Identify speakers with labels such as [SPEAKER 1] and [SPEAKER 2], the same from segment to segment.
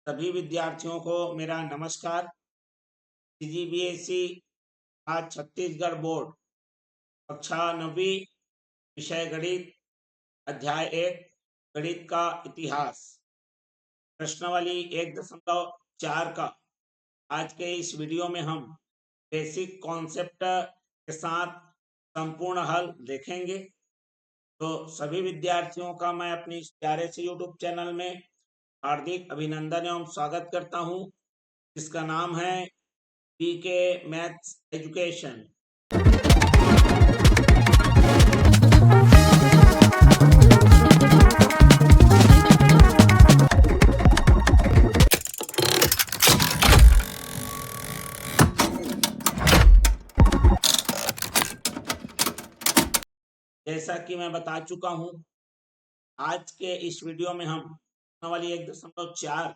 [SPEAKER 1] सभी विद्यार्थियों को मेरा नमस्कार। सीजीबीएसई आज छत्तीसगढ़ बोर्ड कक्षा 9वीं विषय गणित अध्याय 1 गणित का इतिहास प्रश्नावली 1.4 का आज के इस वीडियो में हम बेसिक कॉन्सेप्ट के साथ संपूर्ण हल देखेंगे। तो सभी विद्यार्थियों का मैं अपनी इस प्यारे से यूट्यूब चैनल में हार्दिक अभिनंदन एवं स्वागत करता हूं, जिसका नाम है पीके मैथ्स एजुकेशन। जैसा कि मैं बता चुका हूं, आज के इस वीडियो में हम प्रश्नावली 1.4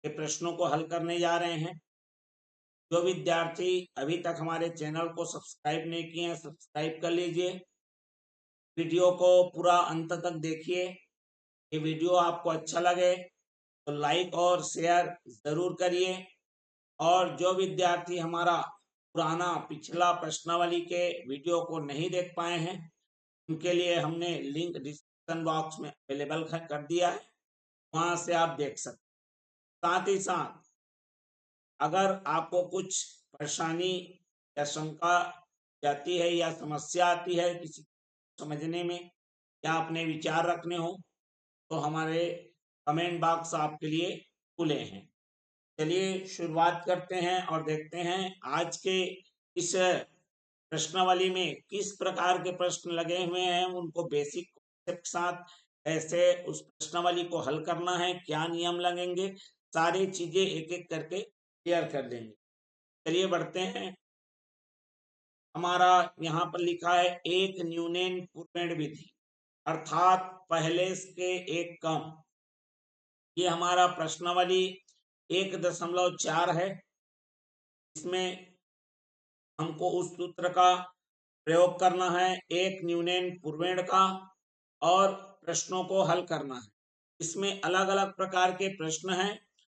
[SPEAKER 1] के प्रश्नों को हल करने जा रहे हैं। जो विद्यार्थी अभी तक हमारे चैनल को सब्सक्राइब नहीं किए हैं, सब्सक्राइब कर लीजिए। वीडियो को पूरा अंत तक देखिए। ये वीडियो आपको अच्छा लगे तो लाइक और शेयर जरूर करिए। और जो विद्यार्थी हमारा पुराना पिछला प्रश्नावली के वीडियो को नहीं देख पाए हैं, उनके लिए हमने लिंक डिस्क्रिप्शन बॉक्स में अवेलेबल कर दिया है, वहां से आप देख सकते। साथ ही साथ अगर आपको कुछ परेशानी या शंका जाती है या समस्या आती है किसी समझने में या अपने विचार रखने हो, तो हमारे कमेंट बॉक्स आपके लिए खुले हैं। चलिए शुरुआत करते हैं और देखते हैं आज के इस प्रश्नावली में किस प्रकार के प्रश्न लगे हुए हैं। उनको बेसिक कॉन्सेप्ट के साथ कैसे उस प्रश्नावली को हल करना है, क्या नियम लगेंगे, सारी चीजें एक एक करके क्लियर कर देंगे। चलिए बढ़ते हैं। हमारा यहाँ पर लिखा है एक न्यूनन पूर्वेण विधि, अर्थात पहले के एक कम। ये हमारा प्रश्नावली 1.4 है। इसमें हमको उस सूत्र का प्रयोग करना है, एक न्यूनन पूर्वेण का, और प्रश्नों को हल करना है। इसमें अलग अलग प्रकार के प्रश्न हैं।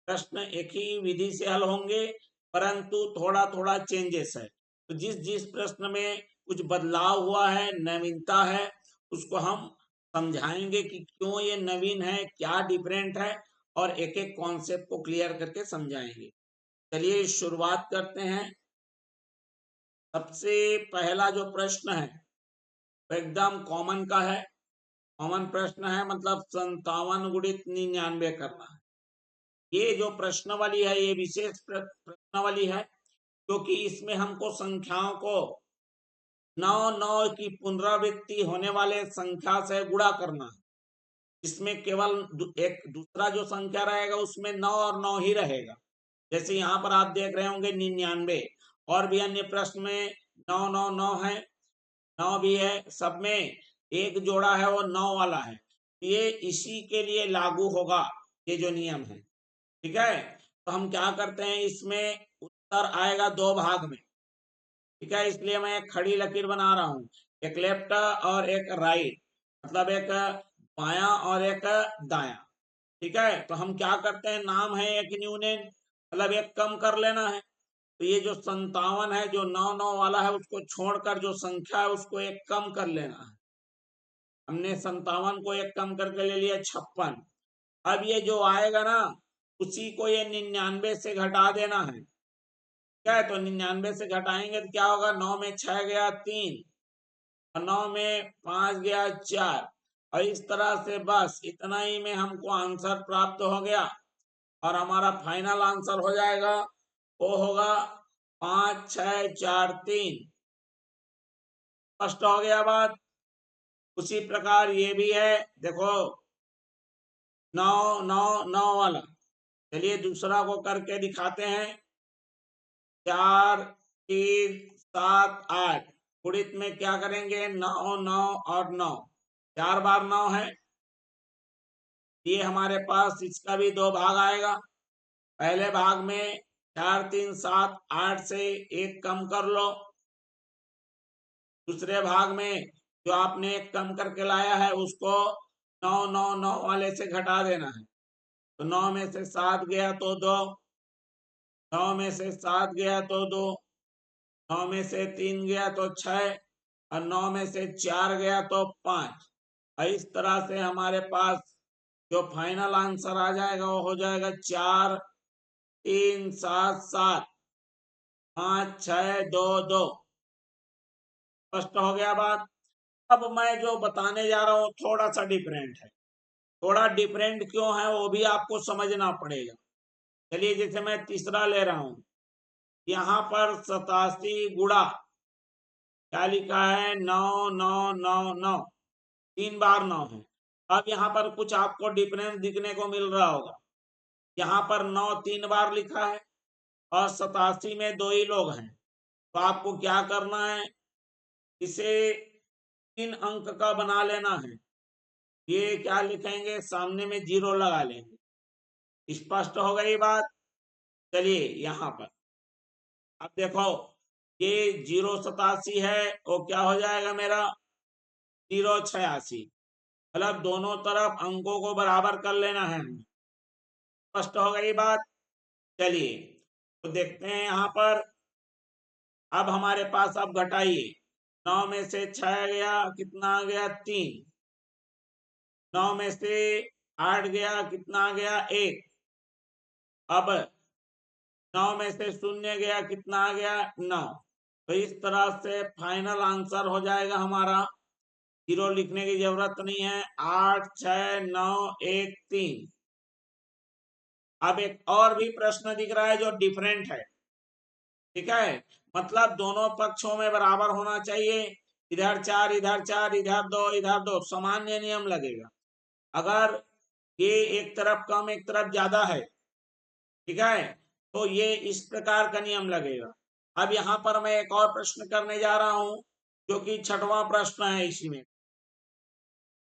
[SPEAKER 1] प्रश्न एक ही विधि से हल होंगे, परंतु थोड़ा थोड़ा चेंजेस है। तो जिस जिस प्रश्न में कुछ बदलाव हुआ है, नवीनता है, उसको हम समझाएंगे कि क्यों ये नवीन है, क्या डिफरेंट है, और एक एक कॉन्सेप्ट को क्लियर करके समझाएंगे। चलिए शुरुआत करते हैं। सबसे पहला जो प्रश्न है वो एकदम कॉमन का है। कॉमन प्रश्न है, मतलब 57 गुणित 99 करना है। ये जो प्रश्नावली है ये विशेष प्रश्नावली है, क्योंकि इसमें हमको संख्याओं को 9 की पुनरावृत्ति होने वाले संख्या से गुणा करना है। इसमें केवल एक दूसरा जो संख्या रहेगा उसमें 9 और 9 ही रहेगा। जैसे यहाँ पर आप देख रहे होंगे 99, और भी अन्य प्रश्न में 9 9 9 है, 9 भी है, सब में एक जोड़ा है वो 9 वाला है। ये इसी के लिए लागू होगा ये जो नियम है। ठीक है, तो हम क्या करते हैं, इसमें उत्तर आएगा 2 भाग में। ठीक है, इसलिए मैं एक खड़ी लकीर बना रहा हूं, एक लेफ्ट और एक राइट, मतलब एक बायां और एक दायां। ठीक है, तो हम क्या करते हैं, नाम है एक न्यूनन, मतलब एक कम कर लेना है। तो ये जो 57 है, जो 9 9 वाला है, उसको छोड़कर जो संख्या है उसको एक कम कर लेना है। हमने 57 को एक कम करके ले लिया 56। अब ये जो आएगा ना, उसी को ये 99 से घटा देना है। क्या है, तो 99 से घटाएंगे तो क्या होगा, 9 में 6 गया 3, और 9 में 5 गया 4, और इस तरह से बस इतना ही में हमको आंसर प्राप्त हो गया। और हमारा फाइनल आंसर हो जाएगा, वो होगा 5 6 4 3। स्पष्ट हो गया बात। उसी प्रकार ये भी है, देखो 9 9 9 वाला। चलिए दूसरा को करके दिखाते हैं। 4 3 7 8 गुणित में क्या करेंगे, 9 9 और 9, 4 बार 9 है। ये हमारे पास इसका भी 2 भाग आएगा। पहले भाग में 4 3 7 8 से एक कम कर लो। दूसरे भाग में जो आपने एक कम करके लाया है उसको 9 9 9 वाले से घटा देना है। तो 9 में से 7 गया तो 2, 9 में से 7 गया तो 2, 9 में से 3 गया तो 6 और 9 में से 4 गया तो 5। इस तरह से हमारे पास जो फाइनल आंसर आ जाएगा वो हो जाएगा 4 3 7 7 5 6 2 2। स्पष्ट हो गया बात। अब मैं जो बताने जा रहा हूँ थोड़ा सा डिफरेंट है। थोड़ा डिफरेंट क्यों है वो भी आपको समझना पड़ेगा। चलिए जैसे मैं तीसरा ले रहा हूं, यहाँ पर 87 गुणा क्या लिखा है 9 9 9 9, 3 बार 9 है। अब यहाँ पर कुछ आपको डिफरेंस दिखने को मिल रहा होगा। यहाँ पर 9 3 बार लिखा है और 87 में 2 ही लोग हैं। तो आपको क्या करना है, इसे 3 अंक का बना लेना है। ये क्या लिखेंगे, सामने में 0 लगा लेंगे। स्पष्ट हो गई बात। चलिए यहाँ पर अब देखो, ये 087 है वो क्या हो जाएगा मेरा 086। मतलब दोनों तरफ अंकों को बराबर कर लेना है। स्पष्ट हो गई बात। चलिए तो देखते हैं यहाँ पर। अब हमारे पास अब घटाइए, 9 में से 6 गया कितना आ गया 3, 9 में से 8 गया कितना आ गया 1। अब 9 में से 0 गया कितना आ गया 9। तो इस तरह से फाइनल आंसर हो जाएगा हमारा, 0 लिखने की जरूरत नहीं है, 8 6 9 1 3। अब एक और भी प्रश्न दिख रहा है जो डिफरेंट है, ठीक है। मतलब दोनों पक्षों में बराबर होना चाहिए, इधर 4 इधर 4 इधर 2 इधर 2, सामान्य नियम लगेगा। अगर ये एक तरफ कम एक तरफ ज्यादा है, ठीक है, तो ये इस प्रकार का नियम लगेगा। अब यहाँ पर मैं एक और प्रश्न करने जा रहा हूं जो कि 6वां प्रश्न है इसी में।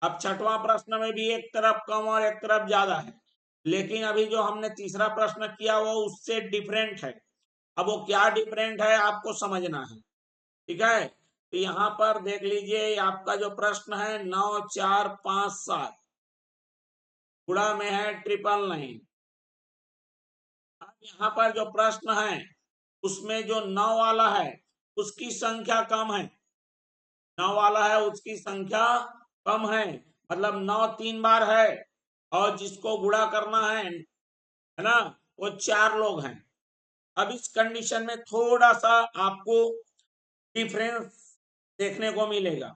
[SPEAKER 1] अब 6वां प्रश्न में भी एक तरफ कम और एक तरफ ज्यादा है, लेकिन अभी जो हमने तीसरा प्रश्न किया वो उससे डिफरेंट है। अब वो क्या डिफरेंट है आपको समझना है, ठीक है। तो यहाँ पर देख लीजिए, आपका जो प्रश्न है 9 4 5 7 गुणा में है 999। अब यहाँ पर जो प्रश्न है उसमें जो 9 वाला है उसकी संख्या कम है, 9 वाला है उसकी संख्या कम है, मतलब 9 3 बार है और जिसको गुणा करना है ना, वो 4 लोग हैं। अब इस कंडीशन में थोड़ा सा आपको डिफरेंस देखने को मिलेगा,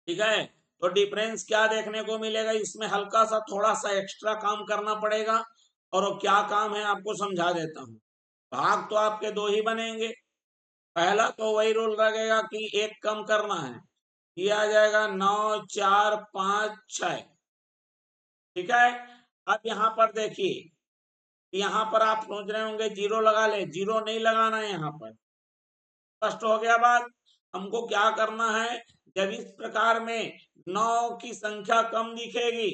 [SPEAKER 1] ठीक है। तो डिफरेंस क्या देखने को मिलेगा, इसमें हल्का सा थोड़ा सा एक्स्ट्रा काम करना पड़ेगा। और वो क्या काम है आपको समझा देता हूँ। भाग तो आपके 2 ही बनेंगे। पहला तो वही रूल लगेगा कि एक कम करना है, ये आ जाएगा 9 4 5 6, ठीक है। अब यहाँ पर देखिए, यहाँ पर आप सोच रहे होंगे 0 लगा ले, 0 नहीं लगाना है यहाँ पर। स्पष्ट हो गया बात। हमको क्या करना है, जब इस प्रकार में 9 की संख्या कम दिखेगी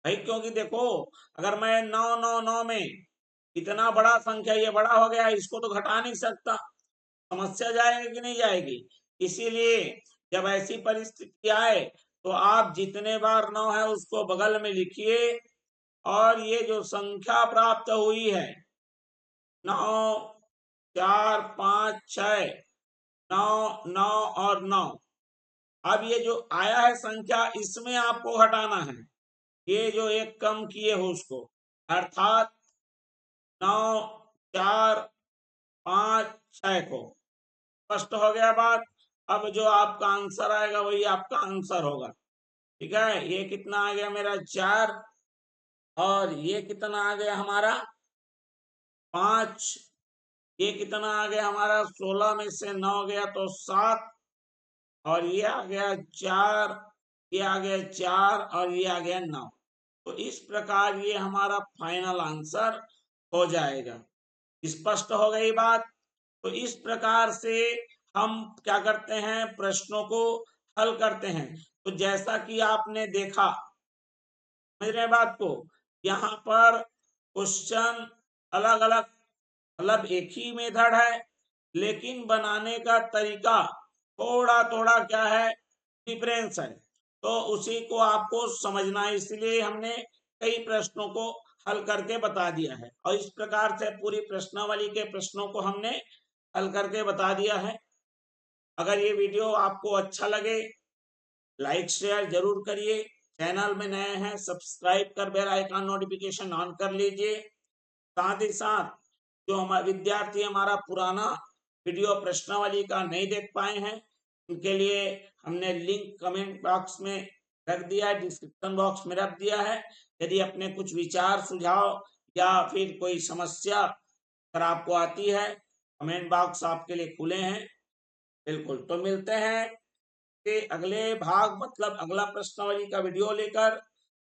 [SPEAKER 1] भाई, क्योंकि देखो अगर मैं 9 9 9 में इतना बड़ा संख्या, ये बड़ा हो गया, इसको तो घटा नहीं सकता, समस्या जाएगी कि नहीं जाएगी। इसीलिए जब ऐसी परिस्थिति आए तो आप जितने बार 9 है उसको बगल में लिखिए, और ये जो संख्या प्राप्त हुई है 9 4 5 6, 9 9 और 9, अब ये जो आया है संख्या इसमें आपको हटाना है ये जो एक कम किए हो उसको, अर्थात 9 4 5 6 को। स्पष्ट हो गया बात। अब जो आपका आंसर आएगा वही आपका आंसर होगा, ठीक है। ये कितना आ गया मेरा 4, और ये कितना आ गया हमारा 5, ये कितना आ गया हमारा 16 में से 9 गया तो 7, और ये आ गया 4, ये आ गया 4 और ये आ गया 9। तो इस प्रकार ये हमारा फाइनल आंसर हो जाएगा। स्पष्ट हो गई बात। तो इस प्रकार से हम क्या करते हैं, प्रश्नों को हल करते हैं। तो जैसा कि आपने देखा, समझ रहे बात को, यहाँ पर क्वेश्चन अलग अलग, मतलब एक ही मेथड है, लेकिन बनाने का तरीका थोड़ा थोड़ा क्या है, डिफरेंस है। तो उसी को आपको समझना है, इसलिए हमने कई प्रश्नों को हल करके बता दिया है और इस प्रकार से पूरी प्रश्नावली के प्रश्नों को हमने हल करके बता दिया है। अगर ये वीडियो आपको अच्छा लगे लाइक शेयर जरूर करिए। चैनल में नए हैं सब्सक्राइब कर बेल आइकन नोटिफिकेशन ऑन कर लीजिए। साथ ही साथ जो हमारे विद्यार्थी हमारा पुराना वीडियो प्रश्नावली का नहीं देख पाए हैं उनके लिए हमने लिंक कमेंट बॉक्स में रख दिया है, डिस्क्रिप्शन बॉक्स में रख दिया है। यदि अपने कुछ विचार सुझाव या फिर कोई समस्या अगर आपको आती है कमेंट बॉक्स आपके लिए खुले हैं। बिल्कुल, तो मिलते हैं कि अगले भाग मतलब अगला प्रश्नावली का वीडियो लेकर।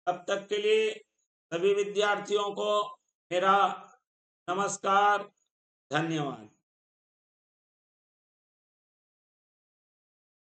[SPEAKER 1] तब तक के लिए सभी विद्यार्थियों को मेरा नमस्कार, धन्यवाद।